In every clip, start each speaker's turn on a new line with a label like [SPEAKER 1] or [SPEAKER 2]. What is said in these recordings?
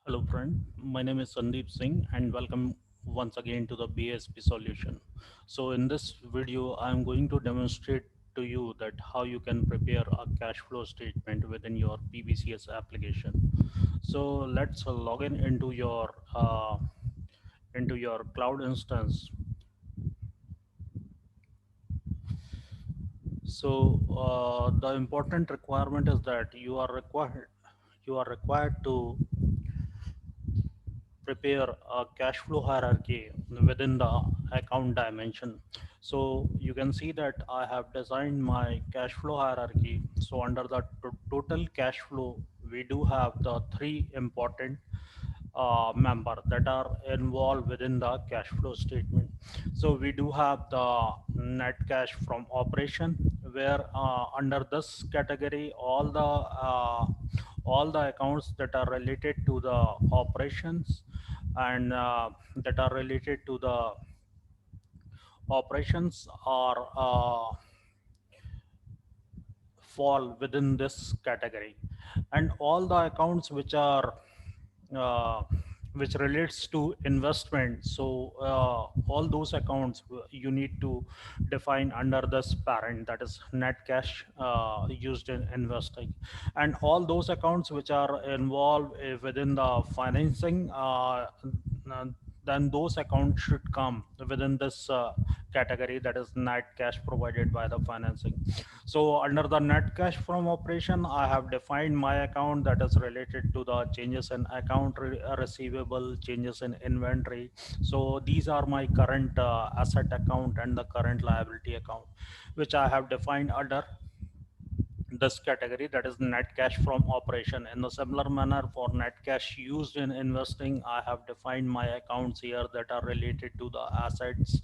[SPEAKER 1] Hello friend, my name is Sandeep Singh and welcome once again to the BSP solution. So in this video, I am going to demonstrate to you that how you can prepare a cash flow statement within your PBCS application. So let's log in into your cloud instance. So the important requirement is that you are required to prepare a cash flow hierarchy within the account dimension. So you can see that I have designed my cash flow hierarchy. So under the total cash flow, we do have the three important member that are involved within the cash flow statement. So we do have the net cash from operation, where under this category all the accounts that are related to the operations and that are related to the operations are fall within this category, and all the accounts uh, which relates to investment. So all those accounts you need to define under this parent, that is net cash used in investing, and all those accounts which are involved within the financing, then those accounts should come within this category, that is net cash provided by the financing. So under the net cash from operation, I have defined my account that is related to the changes in account receivable, changes in inventory. So these are my current asset account and the current liability account, which I have defined under this category, that is net cash from operation. In the similar manner, for net cash used in investing, I have defined my accounts here that are related to the assets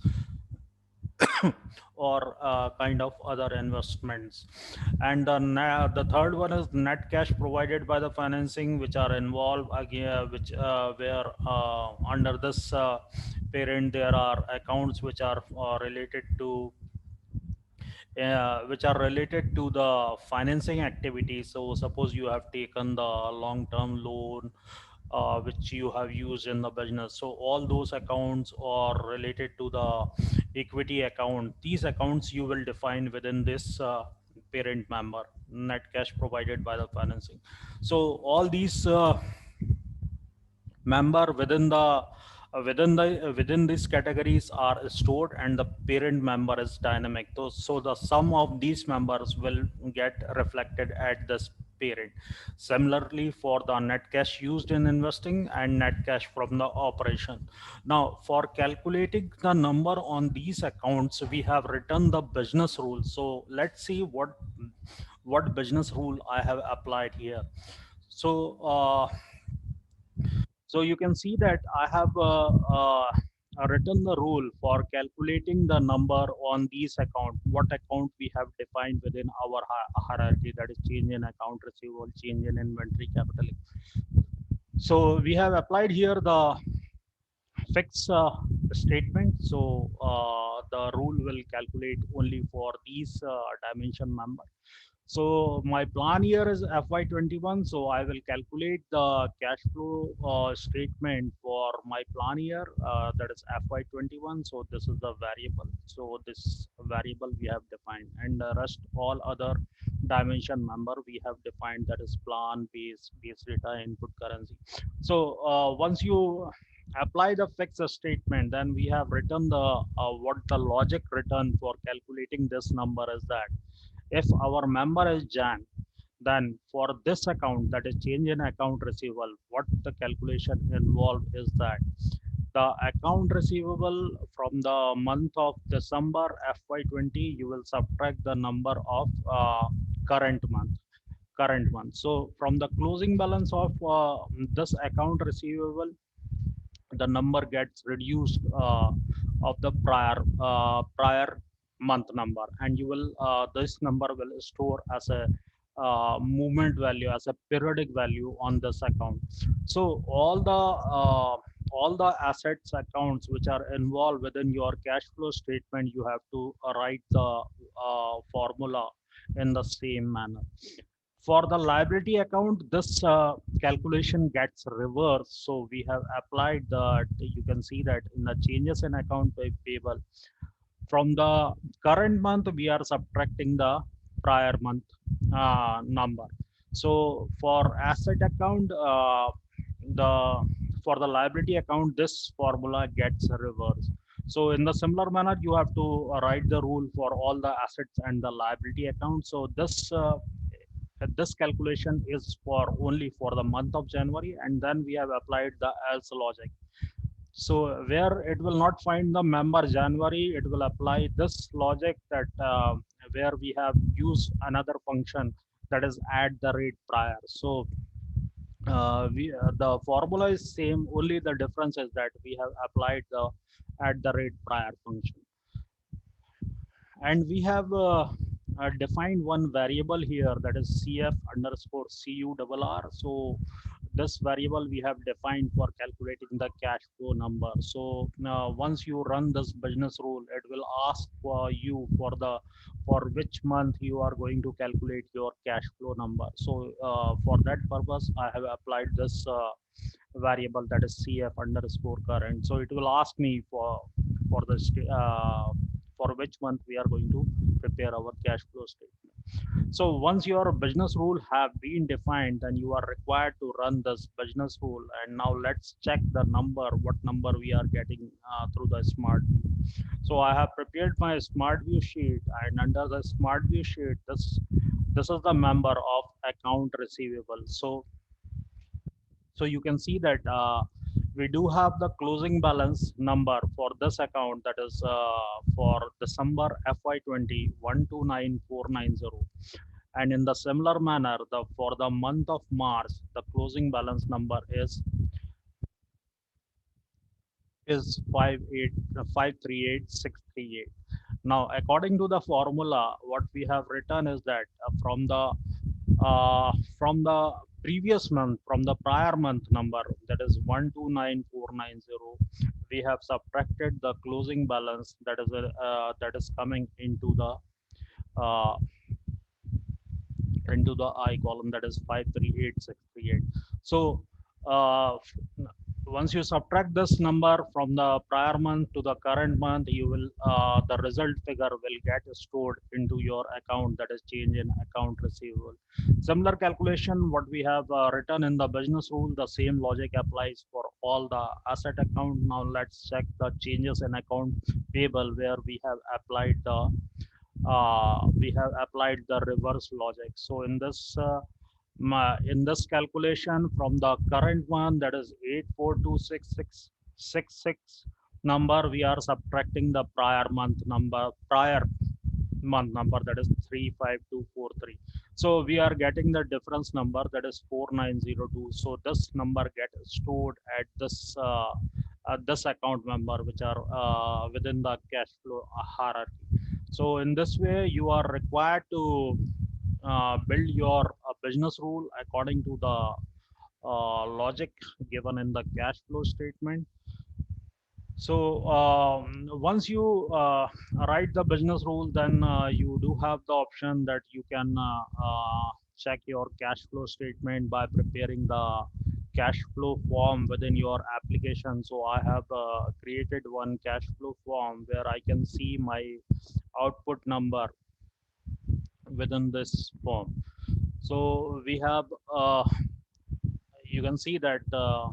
[SPEAKER 1] or kind of other investments. And the third one is net cash provided by the financing, which are involved again, which where under this parent there are accounts which are related to the financing activity. So suppose you have taken the long-term loan which you have used in the business. So all those accounts are related to the equity account. These accounts you will define within this parent member, net cash provided by the financing. So all these member within these categories are stored, and the parent member is dynamic. So the sum of these members will get reflected at this parent. Similarly, for the net cash used in investing and net cash from the operation. Now for calculating the number on these accounts, we have written the business rule. So let's see what business rule I have applied here. So so you can see that I have written the rule for calculating the number on these account, what account we have defined within our hierarchy, that is change in account receivable, change in inventory, capital. So we have applied here the fixed statement. So the rule will calculate only for these dimension member. So my plan here is FY21. So I will calculate the cash flow statement for my plan year, that is FY21. So this is the variable. So this variable we have defined, and the rest all other dimension member we have defined, that is plan, base data, input currency. So once you apply the fixed statement, then we have written the what the logic written for calculating this number is that if our member is Jan, then for this account, that is change in account receivable, what the calculation involved is that the account receivable from the month of December FY20, you will subtract the number of current month. Current month. So from the closing balance of this account receivable, the number gets reduced of the prior month number, and you will this number will store as a movement value, as a periodic value on this account. So all the assets accounts which are involved within your cash flow statement, you have to write the formula in the same manner. For the liability account, this calculation gets reversed. So we have applied the, you can see that in the changes in account payable, from the current month, we are subtracting the prior month number. So for asset account, the for the liability account, this formula gets reversed. So in the similar manner, you have to write the rule for all the assets and the liability account. So this calculation is for only for the month of January, and then we have applied the else logic. So where it will not find the member January, it will apply this logic that where we have used another function that is add the rate prior. So the formula is same, only the difference is that we have applied the add the rate prior function. And we have defined one variable here, that is CF underscore CURR. So this variable we have defined for calculating the cash flow number. So now once you run this business rule, it will ask for you for which month you are going to calculate your cash flow number. So for that purpose, I have applied this variable, that is CF underscore current. So it will ask me for the for which month we are going to prepare our cash flow statement. So once your business rule have been defined, then you are required to run this business rule. And now let's check the number, what number we are getting through the smart view. So I have prepared my smart view sheet, and under the smart view sheet, this is the member of account receivable. So you can see that we do have the closing balance number for this account, that is for December FY20 129490. And in the similar manner, for the month of March, the closing balance number is 538,638. Now, according to the formula, what we have written is that from the previous month, from the prior month number, that is 129490, we have subtracted the closing balance that is coming uh, into the I column, that is 538638. So uh, once you subtract this number from the prior month to the current month, you will the result figure will get stored into your account, that is change in account receivable. Similar calculation what we have written in the business rule, the same logic applies for all the asset account. Now let's check the changes in account payable, where we have applied the reverse logic. So in this calculation, from the current one, that is 842666 number, we are subtracting the prior month number, that is 35243. So we are getting the difference number, that is 4902. So this number gets stored at this account member, which are within the cash flow hierarchy. So in this way, you are required to build your business rule according to the logic given in the cash flow statement. So once you write the business rule, then you do have the option that you can check your cash flow statement by preparing the cash flow form within your application. So I have created one cash flow form where I can see my output number within this form. So we have you can see that uh,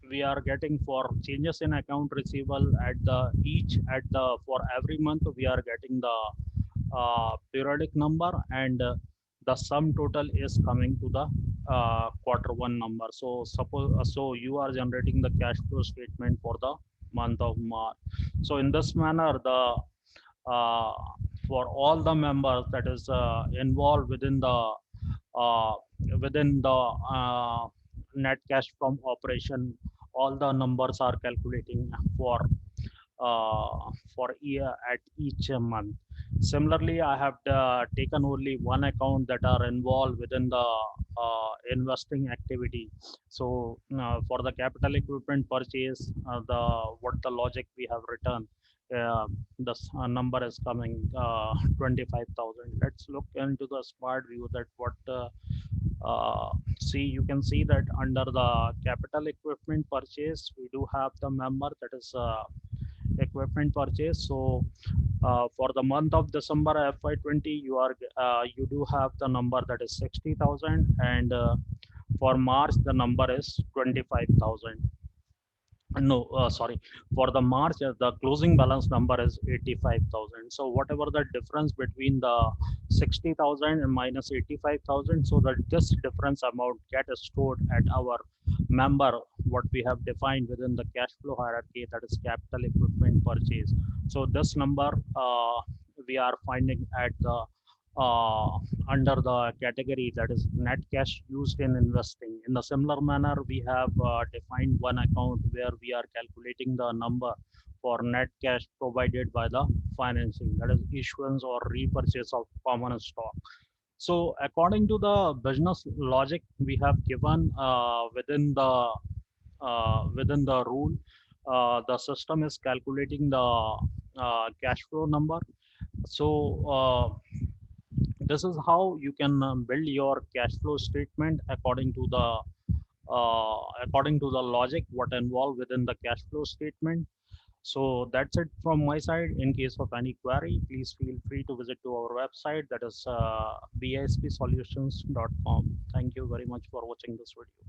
[SPEAKER 1] we are getting for changes in account receivable at the for every month we are getting the periodic number, and the sum total is coming to the quarter one number. So suppose so you are generating the cash flow statement for the month of March. So in this manner, the uh, for all the members that is involved uh, within the net cash from operation, all the numbers are calculating for year at each month. Similarly, I have taken only one account that are involved within the investing activity. So for the capital equipment purchase, the what the logic we have written this number is coming 25,000. Let's look into the smart view that what see, you can see that under the capital equipment purchase we do have the member that is equipment purchase. So for the month of December FY20, you do have the number that is 60,000, and for March the number is 25,000. No, sorry. For the March, the closing balance number is 85,000. So whatever the difference between the 60,000 and minus 85,000, so that this difference amount get stored at our member, what we have defined within the cash flow hierarchy, that is capital equipment purchase. So this number we are finding at the uh, under the category that is net cash used in investing. In a similar manner, we have defined one account where we are calculating the number for net cash provided by the financing, that is issuance or repurchase of common stock. So according to the business logic we have given within the rule, the system is calculating the cash flow number. So this is how you can build your cash flow statement according to the logic what involved within the cash flow statement. So that's it from my side. In case of any query, please feel free to visit to our website, that is bispsolutions.com. Thank you very much for watching this video.